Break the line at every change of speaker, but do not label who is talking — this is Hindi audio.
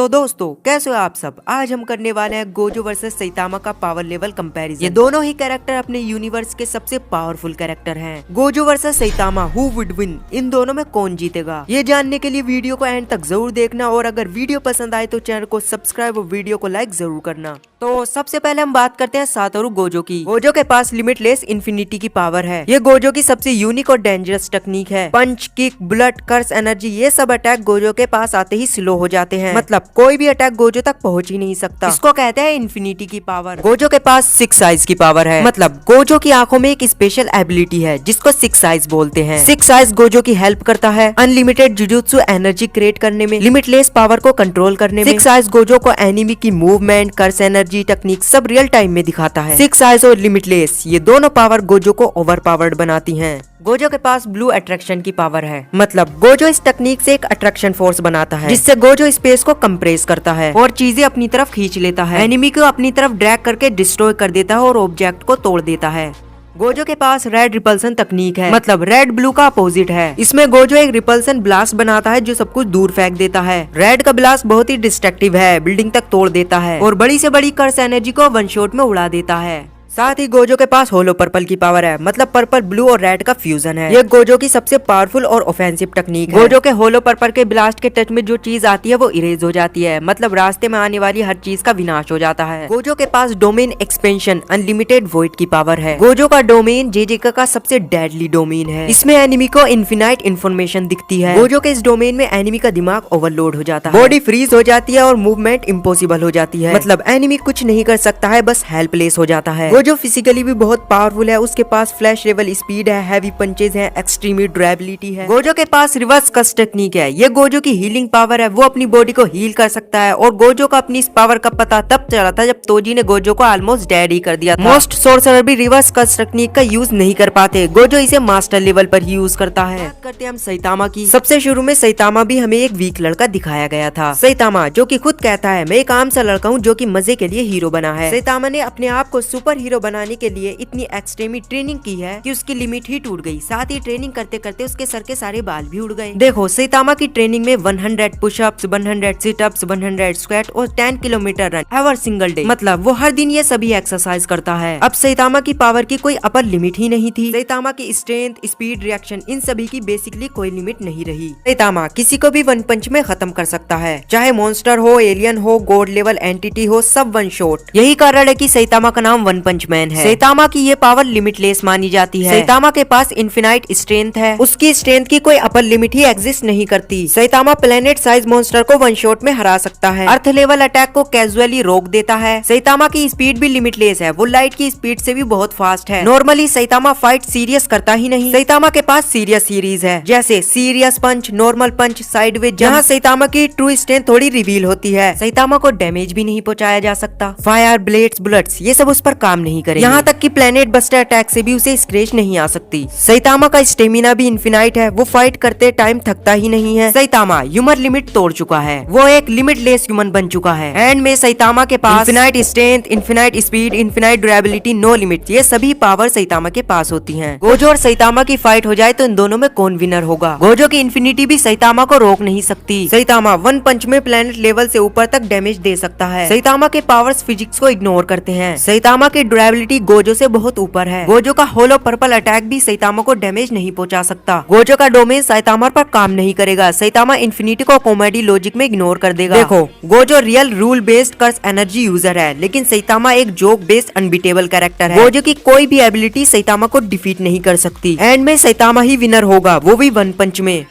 तो दोस्तों कैसे हो आप सब। आज हम करने वाले हैं गोजो वर्सेस सैतामा का पावर लेवल कंपैरिजन। ये दोनों ही कैरेक्टर अपने यूनिवर्स के सबसे पावरफुल कैरेक्टर हैं। Gojo versus Saitama, who would win, इन दोनों में कौन जीतेगा, ये जानने के लिए वीडियो को एंड तक जरूर देखना। और अगर वीडियो पसंद आए तो चैनल को सब्सक्राइब और वीडियो को लाइक जरूर करना। तो सबसे पहले हम बात करते हैं सातोरू गोजो की। गोजो के पास लिमिटलेस इन्फिनिटी की पावर है। ये गोजो की सबसे यूनिक और डेंजरस टेक्निक है। पंच, किक, बुलेट, कर्स, एनर्जी, ये सब अटैक गोजो के पास आते ही स्लो हो जाते हैं। मतलब कोई भी अटैक गोजो तक पहुंच ही नहीं सकता। इसको कहते हैं इन्फिनिटी की पावर। गोजो के पास 6 आइज की पावर है। मतलब गोजो की आंखों में एक स्पेशल एबिलिटी है जिसको 6 आइज बोलते हैं। 6 आइज गोजो की हेल्प करता है अनलिमिटेड जुजुत्सु एनर्जी क्रिएट करने में, लिमिटलेस पावर को कंट्रोल करने में। 6 आइज गोजो को एनिमी की मूवमेंट, कर्स, एनर्जी, टेक्निक सब रियल टाइम में दिखाता है। 6 आइज और लिमिटलेस, ये दोनों पावर गोजो को ओवर पावर्ड बनाती हैं। गोजो के पास ब्लू अट्रैक्शन की पावर है। मतलब गोजो इस टेक्निक से एक अट्रैक्शन फोर्स बनाता है जिससे गोजो स्पेस को कंप्रेस करता है और चीजें अपनी तरफ खींच लेता है। एनिमी को अपनी तरफ ड्रैग करके डिस्ट्रॉय कर देता है और ऑब्जेक्ट को तोड़ देता है। गोजो के पास रेड रिपल्सन तकनीक है। मतलब रेड ब्लू का अपोजिट है। इसमें गोजो एक रिपल्सन ब्लास्ट बनाता है जो सब कुछ दूर फेंक देता है। रेड का ब्लास्ट बहुत ही डिस्ट्रक्टिव है, बिल्डिंग तक तोड़ देता है और बड़ी से बड़ी कर्स एनर्जी को वन शॉट में उड़ा देता है। साथ ही गोजो के पास होलो पर्पल की पावर है। मतलब पर्पल, ब्लू और रेड का फ्यूजन है। ये गोजो की सबसे पावरफुल और ऑफेंसिव टेक्निक है। गोजो के होलो पर्पल के ब्लास्ट के टच में जो चीज आती है वो इरेज हो जाती है। मतलब रास्ते में आने वाली हर चीज का विनाश हो जाता है। गोजो के पास डोमेन एक्सपेंशन, अनलिमिटेड वॉइड की पावर है। गोजो का डोमेन जेजेका का सबसे डेडली डोमेन है। इसमें एनिमी को इन्फिनाइट इन्फॉर्मेशन दिखती है। गोजो के इस डोमेन में एनिमी का दिमाग ओवरलोड हो जाता है, बॉडी फ्रीज हो जाती है और मूवमेंट इम्पॉसिबल हो जाती है। मतलब एनिमी कुछ नहीं कर सकता है, बस हेल्पलेस हो जाता है। जो फिजिकली भी बहुत पावरफुल है। उसके पास फ्लैश लेवल स्पीड है, हैवी पंचेज है, एक्सट्रीमी ड्यूरेबिलिटी है। गोजो के पास रिवर्स कस टेक्निक है। ये गोजो की हीलिंग पावर है। वो अपनी बॉडी को हील कर सकता है और गोजो का अपनी इस पावर का पता तब चला था जब तोजी ने गोजो को ऑलमोस्ट डेड ही कर दिया था। मोस्ट सोर्सरर भी रिवर्स कस टेक्निक का यूज नहीं कर पाते। गोजो इसे मास्टर लेवल पर ही यूज करता है। बात करते हैं हम सैतामा की। सबसे शुरू में सैतामा भी हमें एक वीक लड़का दिखाया गया था। सैतामा जो कि खुद कहता है मैं एक आम सा लड़का हूँ जो कि मजे के लिए हीरो बना है। सैतामा ने अपने आप को सुपर हीरो बनाने के लिए इतनी एक्सट्रीमी ट्रेनिंग की है कि उसकी लिमिट ही टूट गई। साथ ही ट्रेनिंग करते करते उसके सर के सारे बाल भी उड़ गए। देखो सैतामा की ट्रेनिंग में 100 पुशअप्स, 100 सिटअप्स, 100 स्क्वाट और 10 kilometre run ever single day. मतलब वो हर दिन ये सभी एक्सरसाइज करता है। अब सैतामा की पावर की कोई अपर लिमिट ही नहीं थी। सैतामा की स्ट्रेंथ, स्पीड, रिएक्शन, इन सभी की बेसिकली कोई लिमिट नहीं रही। सैतामा किसी को भी वन पंच में खत्म कर सकता है, चाहे मॉन्स्टर हो, एलियन हो, गॉड लेवल एंटिटी हो, सब वन शॉट। यही कारण है कि सैतामा का नाम वन पंच मैन है। सैतामा की ये पावर लिमिटलेस मानी जाती है। सैतामा के पास इनफिनाइट स्ट्रेंथ है। उसकी स्ट्रेंथ की कोई अपर लिमिट ही एग्जिस्ट नहीं करती। सैतामा प्लेनेट साइज मॉन्स्टर को वन शॉट में हरा सकता है। अर्थ लेवल अटैक को कैजुअली रोक देता है। सैतामा की स्पीड भी लिमिटलेस है। वो लाइट की स्पीड से भी बहुत फास्ट है। नॉर्मली सैतामा फाइट सीरियस करता ही नहीं। सैतामा के पास सीरियस सीरीज है, जैसे सीरियस पंच, नॉर्मल पंच, साइडवेज, जहाँ सैतामा की ट्रू स्ट्रेंथ थोड़ी रिवील होती है। सैतामा को डैमेज भी नहीं पहुंचाया जा सकता। फायर, ब्लेड्स, बुलेट्स, ये सब उस पर काम नहीं करेंगे। यहाँ तक कि प्लेनेट बस्टर अटैक से भी उसे स्क्रैच नहीं आ सकती। सैतामा का स्टेमिना भी इनफिनाइट है। वो फाइट करते टाइम थकता ही नहीं है। सैतामा ह्यूमन लिमिट तोड़ चुका है। वो एक लिमिटलेस ह्यूमन बन चुका है। एंड में सैतामा के पास infinite strength, infinite speed, infinite durability, no limit, ये सभी पावर सैतामा के पास होती हैं। गोजो और सैतामा की फाइट हो जाए तो इन दोनों में कौन विनर होगा। गोजो की इन्फिनिटी भी सैतामा को रोक नहीं सकती। सैतामा वन पंच में प्लेनेट लेवल से ऊपर तक डैमेज दे सकता है। सैतामा के पावर्स फिजिक्स को इग्नोर करते हैं। सैतामा की ड्यूरेबिलिटी गोजो से बहुत ऊपर है। गोजो का होलो पर्पल अटैक भी सैतामा को डैमेज नहीं पहुंचा सकता। गोजो का डोमेन सैतामा पर काम नहीं करेगा। सैतामा इन्फिनिटी को कॉमेडी लॉजिक में इग्नोर कर देगा। देखो गोजो रियल रूल बेस्ड कर्स एनर्जी यूजर है, लेकिन सैतामा एक जोक बेस्ड अनबीटेबल कैरेक्टर है। गोजो की कोई भी एबिलिटी सैतामा को डिफीट नहीं कर सकती। एंड में सैतामा ही विनर होगा, वो भी वन पंच में।